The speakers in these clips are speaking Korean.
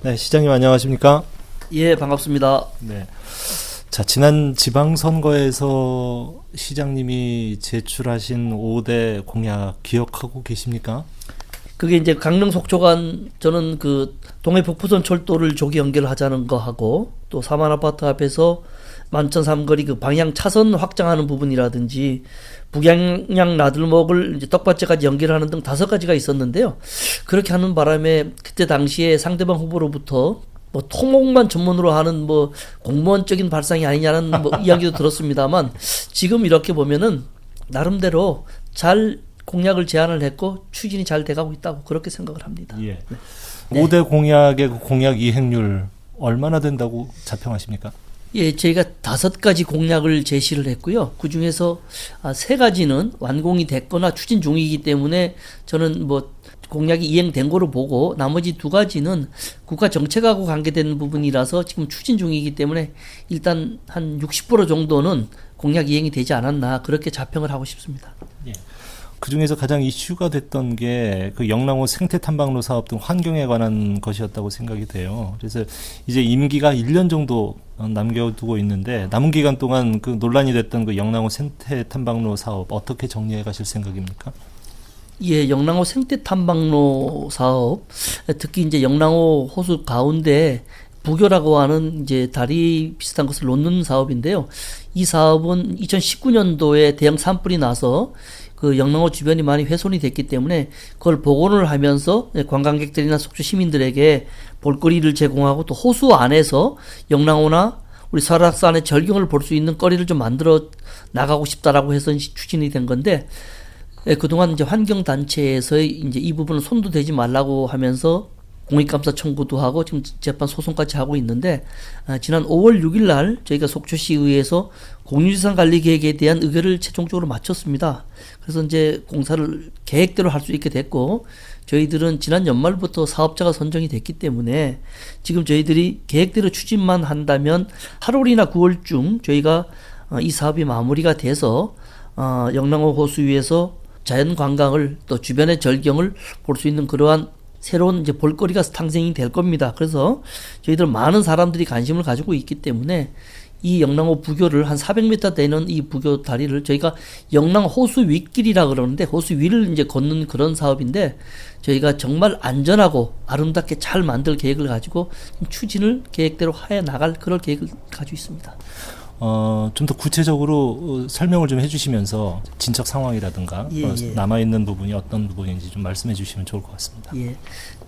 네, 시장님 안녕하십니까? 예, 반갑습니다. 네. 자, 지난 지방선거에서 시장님이 제출하신 5대 공약 기억하고 계십니까? 그게 이제 강릉 속초간 저는 그 동해 북부선 철도를 조기 연결하자는 거 하고 또 사만 아파트 앞에서 만천 삼거리 그 방향 차선 확장하는 부분이라든지 북양양 나들목을 이제 떡밭제까지 연결하는 등 5가지가 있었는데요. 그렇게 하는 바람에 그때 당시에 상대방 후보로부터 뭐 토목만 전문으로 하는 뭐 공무원적인 발상이 아니냐는 뭐 이야기도 들었습니다만 지금 이렇게 보면은 나름대로 잘 공약을 제안을 했고 추진이 잘 돼가고 있다고 그렇게 생각을 합니다. 예. 네. 5대 공약의 그 공약 이행률 얼마나 된다고 자평하십니까? 예, 저희가 5가지 공약을 제시를 했고요. 그 중에서 3가지는 완공이 됐거나 추진 중이기 때문에 저는 뭐 공약이 이행된 거로 보고 나머지 2가지는 국가 정책하고 관계되는 부분이라서 지금 추진 중이기 때문에 일단 한 60% 정도는 공약 이행이 되지 않았나 그렇게 자평을 하고 싶습니다. 예. 그 중에서 가장 이슈가 됐던 게 그 영랑호 생태 탐방로 사업 등 환경에 관한 것이었다고 생각이 돼요. 그래서 이제 임기가 1년 정도 남겨두고 있는데 남은 기간 동안 그 논란이 됐던 그 영랑호 생태 탐방로 사업 어떻게 정리해 가실 생각입니까? 예, 영랑호 생태 탐방로 사업, 특히 이제 영랑호 호수 가운데 부교라고 하는 이제 다리 비슷한 것을 놓는 사업인데요. 이 사업은 2019년도에 대형 산불이 나서 그 영랑호 주변이 많이 훼손이 됐기 때문에 그걸 복원을 하면서 관광객들이나 속초 시민들에게 볼거리를 제공하고 또 호수 안에서 영랑호나 우리 설악산의 절경을 볼 수 있는 거리를 좀 만들어 나가고 싶다라고 해서 추진이 된 건데 그동안 이제 환경단체에서 이제 이 부분을 손도 대지 말라고 하면서 공익감사 청구도 하고 지금 재판 소송까지 하고 있는데 지난 5월 6일 날 저희가 속초시의회에서 공유지산 관리 계획에 대한 의결을 최종적으로 마쳤습니다. 그래서 이제 공사를 계획대로 할 수 있게 됐고 저희들은 지난 연말부터 사업자가 선정이 됐기 때문에 지금 저희들이 계획대로 추진만 한다면 8월이나 9월쯤 저희가 이 사업이 마무리가 돼서 영랑호 호수 위에서 자연 관광을 또 주변의 절경을 볼 수 있는 그러한 새로운 이제 볼거리가 탄생이 될 겁니다. 그래서 저희들 많은 사람들이 관심을 가지고 있기 때문에 이 영랑호 부교를 한 400m 되는 이 부교 다리를 저희가 영랑 호수 윗길이라 그러는데 호수 위를 이제 걷는 그런 사업인데 저희가 정말 안전하고 아름답게 잘 만들 계획을 가지고 추진을 계획대로 해 나갈 그런 계획을 가지고 있습니다. 좀 더 구체적으로 설명을 좀 해주시면서 진척 상황이라든가 남아있는 부분이 어떤 부분인지 좀 말씀해 주시면 좋을 것 같습니다. 예,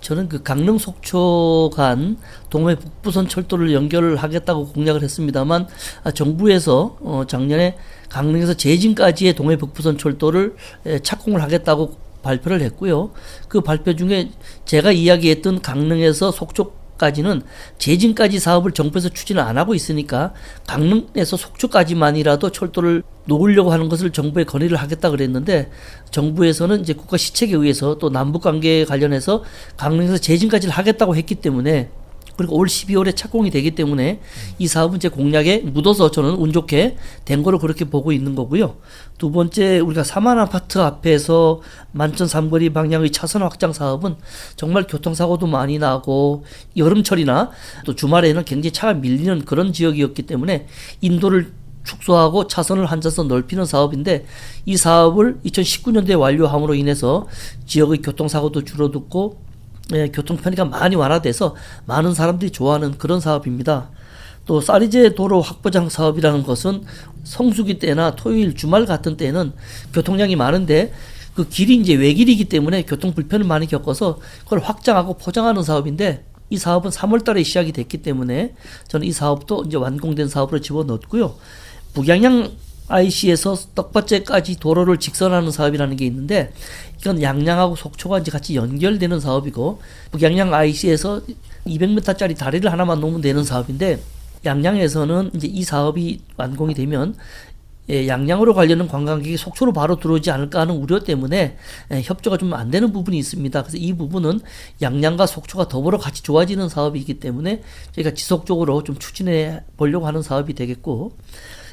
저는 그 강릉 속초 간 동해 북부선 철도를 연결하겠다고 공약을 했습니다만 정부에서 작년에 강릉에서 제진까지의 동해 북부선 철도를 착공을 하겠다고 발표를 했고요. 그 발표 중에 제가 이야기했던 강릉에서 속초 까지는 제진까지 사업을 정부에서 추진을 안 하고 있으니까 강릉에서 속초까지만이라도 철도를 놓으려고 하는 것을 정부에 건의를 하겠다 그랬는데 정부에서는 이제 국가 시책에 의해서 또 남북 관계에 관련해서 강릉에서 제진까지를 하겠다고 했기 때문에 그리고 올 12월에 착공이 되기 때문에 이 사업은 제 공약에 묻어서 저는 운 좋게 된 거로 그렇게 보고 있는 거고요. 두 번째 우리가 사만 아파트 앞에서 만천 삼거리 방향의 차선 확장 사업은 정말 교통사고도 많이 나고 여름철이나 또 주말에는 굉장히 차가 밀리는 그런 지역이었기 때문에 인도를 축소하고 차선을 한 차선 넓히는 사업인데 이 사업을 2019년도에 완료함으로 인해서 지역의 교통사고도 줄어들고 교통 편의가 많이 완화돼서 많은 사람들이 좋아하는 그런 사업입니다. 또 쌀이제 도로 확보장 사업이라는 것은 성수기 때나 토요일 주말 같은 때는 교통량이 많은데 그 길이 이제 외길이기 때문에 교통 불편을 많이 겪어서 그걸 확장하고 포장하는 사업인데 이 사업은 3월 달에 시작이 됐기 때문에 저는 이 사업도 이제 완공된 사업으로 집어넣었고요. 북양양 IC에서 떡밭제까지 도로를 직선하는 사업이라는 게 있는데 이건 양양하고 속초가 이제 같이 연결되는 사업이고 북양양 IC에서 200m짜리 다리를 하나만 놓으면 되는 사업인데 양양에서는 이제 이 사업이 완공이 되면 양양으로 가려는 관광객이 속초로 바로 들어오지 않을까 하는 우려 때문에 협조가 좀 안 되는 부분이 있습니다. 그래서 이 부분은 양양과 속초가 더불어 같이 좋아지는 사업이기 때문에 저희가 지속적으로 좀 추진해 보려고 하는 사업이 되겠고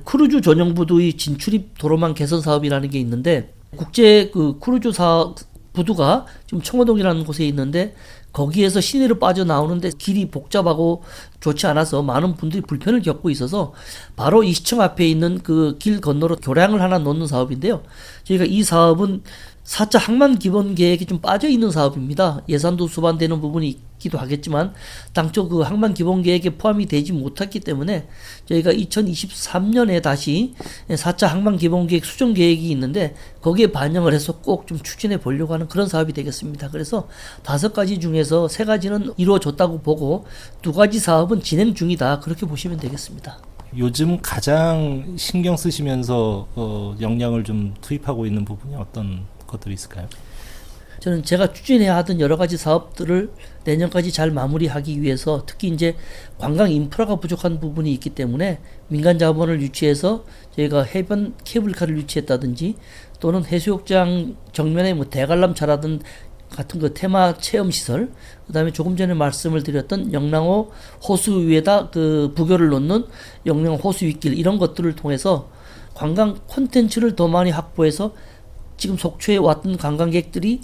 크루즈 전용 부두의 진출입 도로망 개선 사업이라는 게 있는데 국제 그 크루즈 사업 부두가 지금 청호동이라는 곳에 있는데 거기에서 시내로 빠져나오는데 길이 복잡하고 좋지 않아서 많은 분들이 불편을 겪고 있어서 바로 이 시청 앞에 있는 그 길 건너로 교량을 하나 놓는 사업인데요. 저희가 이 사업은 4차 항만 기본 계획이 좀 빠져 있는 사업입니다. 예산도 수반되는 부분이 있기도 하겠지만 당초 그 항만 기본 계획에 포함이 되지 못했기 때문에 저희가 2023년에 다시 4차 항만 기본 계획 수정 계획이 있는데 거기에 반영을 해서 꼭 좀 추진해 보려고 하는 그런 사업이 되겠습니다. 그래서 5가지 중에서 3가지는 이루어졌다고 보고 2가지 사업은 진행 중이다. 그렇게 보시면 되겠습니다. 요즘 가장 신경 쓰시면서 역량을 좀 투입하고 있는 부분이 어떤 것들이 있을까요? 저는 제가 추진해야 하던 여러 가지 사업들을 내년까지 잘 마무리하기 위해서 특히 이제 관광 인프라가 부족한 부분이 있기 때문에 민간 자본을 유치해서 저희가 해변 케이블카를 유치했다든지 또는 해수욕장 정면에 뭐 대관람차라든 같은 그 테마 체험 시설, 그다음에 조금 전에 말씀을 드렸던 영랑호 호수 위에다 그 부교를 놓는 영랑호 호수 윗길 이런 것들을 통해서 관광 콘텐츠를 더 많이 확보해서 지금 속초에 왔던 관광객들이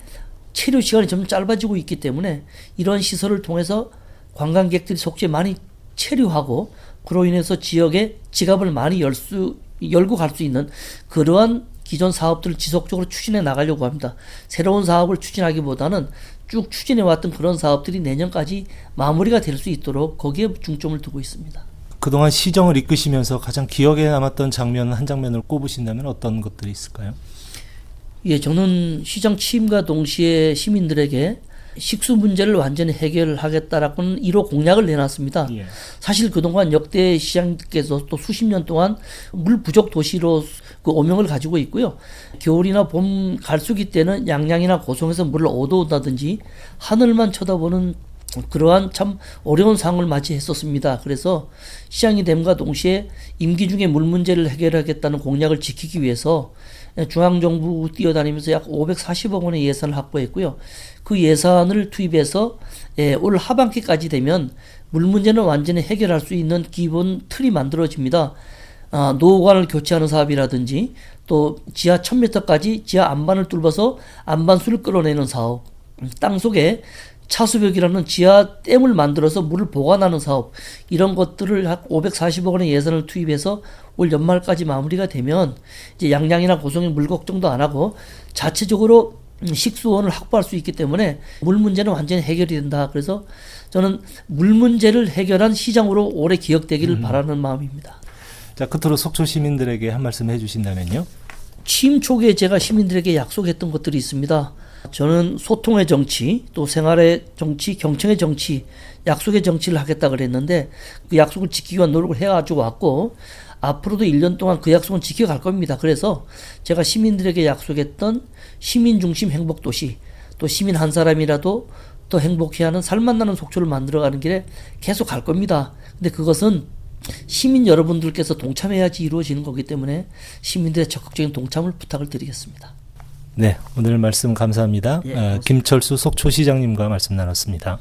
체류 시간이 점점 짧아지고 있기 때문에 이런 시설을 통해서 관광객들이 속초에 많이 체류하고 그로 인해서 지역에 지갑을 많이 열고 갈 수 있는 그러한 기존 사업들을 지속적으로 추진해 나가려고 합니다. 새로운 사업을 추진하기보다는 쭉 추진해 왔던 그런 사업들이 내년까지 마무리가 될 수 있도록 거기에 중점을 두고 있습니다. 그동안 시정을 이끄시면서 가장 기억에 남았던 장면 한 장면을 꼽으신다면 어떤 것들이 있을까요? 예, 저는 시장 취임과 동시에 시민들에게 식수 문제를 완전히 해결하겠다라고는 1호 공약을 내놨습니다. 예. 사실 그동안 역대 시장께서 또 수십 년 동안 물 부족 도시로 그 오명을 가지고 있고요. 겨울이나 봄 갈수기 때는 양양이나 고성에서 물을 얻어온다든지 하늘만 쳐다보는 그러한 참 어려운 상황을 맞이했었습니다. 그래서 시장이 됨과 동시에 임기 중에 물 문제를 해결하겠다는 공약을 지키기 위해서 중앙정부 뛰어다니면서 약 540억 원의 예산을 확보했고요. 그 예산을 투입해서 올 하반기까지 되면 물 문제는 완전히 해결할 수 있는 기본 틀이 만들어집니다. 노후관을 교체하는 사업이라든지 또 지하 1000m까지 지하 안반을 뚫어서 안반수를 끌어내는 사업, 땅속에 차수벽이라는 지하 댐을 만들어서 물을 보관하는 사업, 이런 것들을 약 540억 원의 예산을 투입해서 올 연말까지 마무리가 되면 이제 양양이나 고성에 물 걱정도 안 하고 자체적으로 식수원을 확보할 수 있기 때문에 물 문제는 완전히 해결이 된다. 그래서 저는 물 문제를 해결한 시장으로 오래 기억되기를 바라는 마음입니다. 자, 끝으로 속초 시민들에게 한 말씀 해주신다면요. 취임 초기에 제가 시민들에게 약속했던 것들이 있습니다. 저는 소통의 정치, 또 생활의 정치, 경청의 정치, 약속의 정치를 하겠다 그랬는데 그 약속을 지키기 위한 노력을 해가지고 왔고 앞으로도 1년 동안 그 약속은 지켜갈 겁니다. 그래서 제가 시민들에게 약속했던 시민 중심 행복도시, 또 시민 한 사람이라도 더 행복해하는 살맛 나는 속초를 만들어가는 길에 계속 갈 겁니다. 근데 그것은 시민 여러분들께서 동참해야지 이루어지는 거기 때문에 시민들의 적극적인 동참을 부탁을 드리겠습니다. 네, 오늘 말씀 감사합니다. 예, 고맙습니다. 김철수 속초시장님과 말씀 나눴습니다.